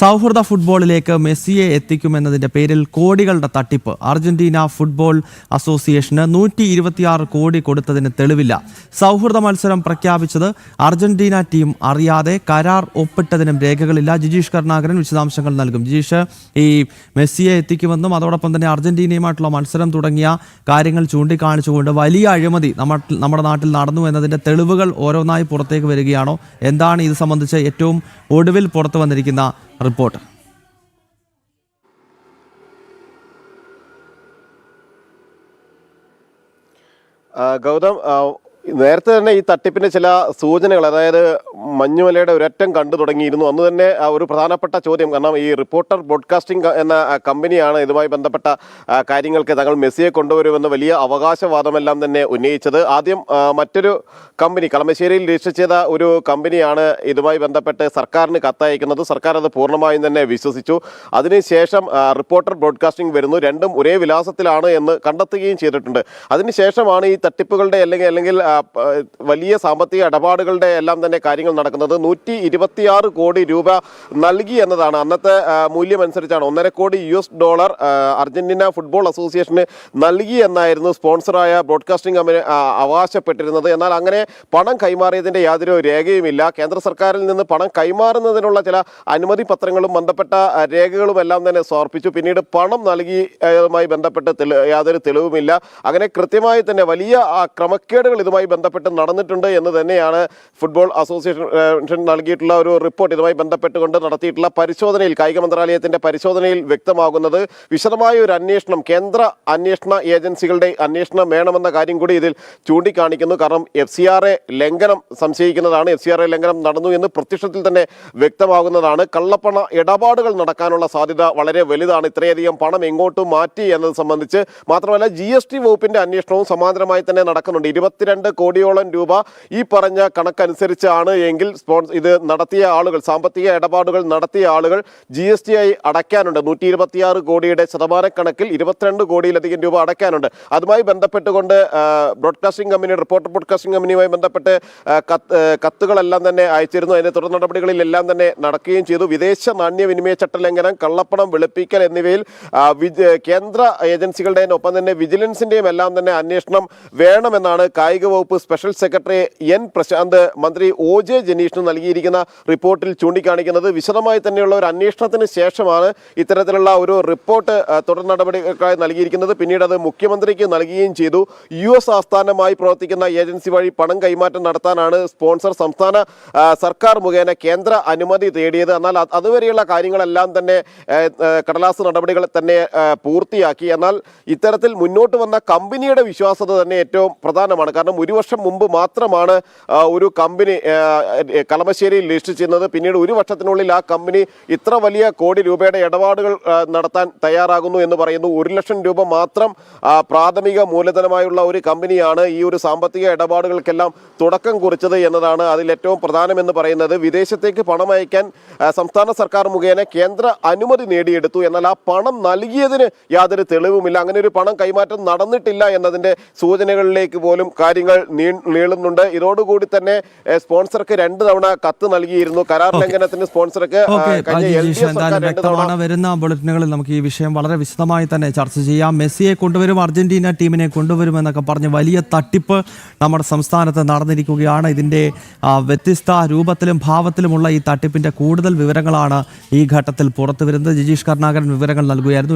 സൗഹൃദ ഫുട്ബോളിലേക്ക് മെസ്സിയെ എത്തിക്കുമെന്നതിന്റെ പേരിൽ കോടികളുടെ തട്ടിപ്പ്. അർജന്റീന ഫുട്ബോൾ അസോസിയേഷന് 126 കോടി കൊടുത്തതിന് തെളിവില്ല. സൗഹൃദ മത്സരം പ്രഖ്യാപിച്ചത് അർജന്റീന ടീം അറിയാതെ, കരാർ ഒപ്പിട്ടതിനും രേഖകളില്ല. ജിജീഷ് കരുണാകരൻ വിശദാംശങ്ങൾ നൽകും. ജിജീഷ്, ഈ മെസ്സിയെ എത്തിക്കുമെന്നും അതോടൊപ്പം തന്നെ അർജന്റീനയുമായിട്ടുള്ള മത്സരം തുടങ്ങിയ കാര്യങ്ങൾ ചൂണ്ടിക്കാണിച്ചുകൊണ്ട് വലിയ അഴിമതി നമ്മുടെ നാട്ടിൽ നടന്നു എന്നതിന്റെ തെളിവുകൾ ഓരോന്നായി പുറത്തേക്ക് വരികയാണോ? എന്താണ് ഇത് സംബന്ധിച്ച് ഏറ്റവും ഒടുവിൽ പുറത്തു വന്നിരിക്കുന്ന റിപ്പോർട്ട്? ഗൗതം, നേരത്തെ തന്നെ ഈ തട്ടിപ്പിന്റെ ചില സൂചനകൾ, അതായത് മഞ്ഞുമലയുടെ ഒരറ്റം കണ്ടു തുടങ്ങിയിരുന്നു. അന്ന് തന്നെ ഒരു പ്രധാനപ്പെട്ട ചോദ്യം, കാരണം ഈ റിപ്പോർട്ടർ ബ്രോഡ്കാസ്റ്റിംഗ് എന്ന കമ്പനിയാണ് ഇതുമായി ബന്ധപ്പെട്ട കാര്യങ്ങൾക്ക് തങ്ങൾ മെസ്സിയെ കൊണ്ടുവരുമെന്ന് വലിയ അവകാശവാദമെല്ലാം തന്നെ ഉന്നയിച്ചത്. ആദ്യം മറ്റൊരു കമ്പനി, കളമശ്ശേരിയിൽ രജിസ്റ്റർ ചെയ്ത ഒരു കമ്പനിയാണ് ഇതുമായി ബന്ധപ്പെട്ട് സർക്കാരിന് കത്തയക്കുന്നത്. സർക്കാർ അത് പൂർണ്ണമായും തന്നെ വിശ്വസിച്ചു. അതിനുശേഷം റിപ്പോർട്ടർ ബ്രോഡ്കാസ്റ്റിംഗ് വരുന്നു. രണ്ടും ഒരേ വിലാസത്തിലാണ് എന്ന് കണ്ടെത്തുകയും ചെയ്തിട്ടുണ്ട്. അതിനുശേഷമാണ് ഈ തട്ടിപ്പുകളുടെ അല്ലെങ്കിൽ വലിയ സാമ്പത്തിക ഇടപാടുകളുടെ എല്ലാം തന്നെ കാര്യങ്ങൾ നടക്കുന്നത്. 126 കോടി രൂപ നൽകി എന്നതാണ് അന്നത്തെ മൂല്യം അനുസരിച്ചാണ് $1.5 കോടി അർജന്റീന ഫുട്ബോൾ അസോസിയേഷന് നൽകി എന്നായിരുന്നു സ്പോൺസറായ ബ്രോഡ്കാസ്റ്റിംഗ് കമ്പനി അവകാശപ്പെട്ടിരുന്നത്. എന്നാൽ അങ്ങനെ പണം കൈമാറിയതിന്റെ യാതൊരു രേഖയുമില്ല. കേന്ദ്ര സർക്കാരിൽ നിന്ന് പണം കൈമാറുന്നതിനുള്ള ചില അനുമതി പത്രങ്ങളും ബന്ധപ്പെട്ട രേഖകളും എല്ലാം തന്നെ സമർപ്പിച്ചു. പിന്നീട് പണം നൽകിയതുമായി ബന്ധപ്പെട്ട് യാതൊരു തെളിവുമില്ല. അങ്ങനെ കൃത്യമായി തന്നെ വലിയ ക്രമക്കേടുകൾ ഇതുമായി ബന്ധപ്പെട്ട് നടന്നിട്ടുണ്ട് എന്ന് തന്നെയാണ് ഫുട്ബോൾ അസോസിയേഷൻ നൽകിയിട്ടുള്ള ഒരു റിപ്പോർട്ട് ഇതുമായി ബന്ധപ്പെട്ടുകൊണ്ട് നടത്തിയിട്ടുള്ള പരിശോധനയിൽ, കായിക മന്ത്രാലയത്തിന്റെ പരിശോധനയിൽ വ്യക്തമാകുന്നത്. വിശദമായ ഒരു അന്വേഷണം, കേന്ദ്ര അന്വേഷണ ഏജൻസികളുടെ അന്വേഷണം വേണമെന്ന കാര്യം കൂടി ഇതിൽ ചൂണ്ടിക്കാണിക്കുന്നു. കാരണം FCRA ലംഘനം സംശയിക്കുന്നതാണ്. FCRA ലംഘനം നടന്നു എന്ന് പ്രത്യക്ഷത്തിൽ തന്നെ വ്യക്തമാകുന്നതാണ്. കള്ളപ്പണ ഇടപാടുകൾ നടക്കാനുള്ള സാധ്യത വളരെ വലുതാണ്. ഇത്രയധികം പണം എങ്ങോട്ട് മാറ്റി എന്നത് സംബന്ധിച്ച് മാത്രമല്ല, GST വകുപ്പിന്റെ അന്വേഷണവും സമാന്തരമായി തന്നെ നടക്കുന്നുണ്ട്. 22 കോടിയോളം രൂപ ഈ പറഞ്ഞ കണക്കനുസരിച്ചാണ് എങ്കിൽ ഇത് നടത്തിയ ആളുകൾ, സാമ്പത്തിക ഇടപാടുകൾ നടത്തിയ ആളുകൾ GST ആയി അടയ്ക്കാനുണ്ട്. 126 കോടിയുടെ ശതമാനക്കണക്കിൽ 22 കോടിയിലധികം രൂപ അടയ്ക്കാനുണ്ട്. അതുമായി ബന്ധപ്പെട്ടുകൊണ്ട് ബ്രോഡ്കാസ്റ്റിംഗ് കമ്പനി, റിപ്പോർട്ടർ ബ്രോഡ്കാസ്റ്റിംഗ് കമ്പനിയുമായി ബന്ധപ്പെട്ട് കത്തുകളെല്ലാം തന്നെ അയച്ചിരുന്നു. അതിന്റെ തുടർ നടപടികളിലെല്ലാം തന്നെ നടക്കുകയും ചെയ്തു. വിദേശ നാണ്യവിനിമയ ചട്ടലംഘനം, കള്ളപ്പണം വെളുപ്പിക്കൽ എന്നിവയിൽ കേന്ദ്ര ഏജൻസികളുടെയും ഒപ്പം തന്നെ വിജിലൻസിന്റെയും എല്ലാം തന്നെ അന്വേഷണം വേണമെന്നാണ് കായിക വകുപ്പ് സ്പെഷ്യൽ സെക്രട്ടറി N പ്രശാന്ത് മന്ത്രി OJ ജനീഷിന് നൽകിയിരിക്കുന്ന റിപ്പോർട്ടിൽ ചൂണ്ടിക്കാണിക്കുന്നത്. വിശദമായി തന്നെയുള്ള ഒരു അന്വേഷണത്തിന് ശേഷമാണ് ഇത്തരത്തിലുള്ള ഒരു റിപ്പോർട്ട് തുടർ നടപടികൾക്കായി നൽകിയിരിക്കുന്നത്. പിന്നീട് അത് മുഖ്യമന്ത്രിക്ക് നൽകുകയും ചെയ്തു. US ആസ്ഥാനമായി പ്രവർത്തിക്കുന്ന ഏജൻസി വഴി പണം കൈമാറ്റം നടത്താനാണ് സ്പോൺസർ സംസ്ഥാന സർക്കാർ മുഖേന കേന്ദ്ര അനുമതി തേടിയത്. എന്നാൽ അതുവരെയുള്ള കാര്യങ്ങളെല്ലാം തന്നെ കടലാസ് നടപടികൾ തന്നെ പൂർത്തിയാക്കി. എന്നാൽ ഇത്തരത്തിൽ മുന്നോട്ട് വന്ന കമ്പനിയുടെ വിശ്വാസ്യത തന്നെ ഏറ്റവും പ്രധാനമാണ്. കാരണം 1 വർഷം മുമ്പ് മാത്രമാണ് ഒരു കമ്പനി കളമശ്ശേരിയിൽ രജിസ്റ്റർ ചെയ്യുന്നത്. പിന്നീട് 1 വർഷത്തിനുള്ളിൽ ആ കമ്പനി ഇത്ര വലിയ കോടി രൂപയുടെ ഇടപാടുകൾ നടത്താൻ തയ്യാറാകുന്നു എന്ന് പറയുന്നു. 1 ലക്ഷം രൂപ മാത്രം പ്രാഥമിക മൂലധനമായുള്ള ഒരു കമ്പനിയാണ് ഈ ഒരു സാമ്പത്തിക ഇടപാടുകൾക്കെല്ലാം തുടക്കം കുറിച്ചത് എന്നതാണ് അതിൽ ഏറ്റവും പ്രധാനമെന്ന് പറയുന്നത്. വിദേശത്തേക്ക് പണം അയക്കാൻ സംസ്ഥാന സർക്കാർ മുഖേന കേന്ദ്ര അനുമതി നേടിയെടുത്തു. എന്നാൽ ആ പണം നൽകിയതിന് യാതൊരു തെളിവുമില്ല. അങ്ങനെ ഒരു പണം കൈമാറ്റം നടന്നിട്ടില്ല എന്നതിന്റെ സൂചനകളിലേക്ക് പോലും കാര്യങ്ങൾ നീളുന്നുണ്ട്. ഇതോടുകൂടി തന്നെ സ്പോൺസർക്ക് 2 തവണ കത്ത് നൽകിയിരുന്നു. കരാർ ലംഘനത്തിന് സ്പോൺസർക്ക് വരുന്ന ബുള്ളറ്റിനുകളിൽ നമുക്ക് ഈ വിഷയം വളരെ വിശദമായി തന്നെ ചർച്ച ചെയ്യാം. മെസ്സിയെ കൊണ്ടുവരും, അർജന്റീന ടീമിനെ കൊണ്ടുവരുമെന്നൊക്കെ പറഞ്ഞ് വലിയ തട്ടിപ്പ് നമ്മുടെ സംസ്ഥാനത്ത് നടന്നിരിക്കുകയാണ്. ഇതിന്റെ വ്യത്യസ്ത രൂപത്തിലും ഭാവത്തിലുമുള്ള ഈ തട്ടിപ്പിന്റെ കൂടുതൽ വിവരങ്ങളാണ് ഈ ഘട്ടത്തിൽ പുറത്തു വരുന്നത്. ജിജീഷ് കരുണാകരൻ വിവരങ്ങൾ നൽകുകയായിരുന്നു.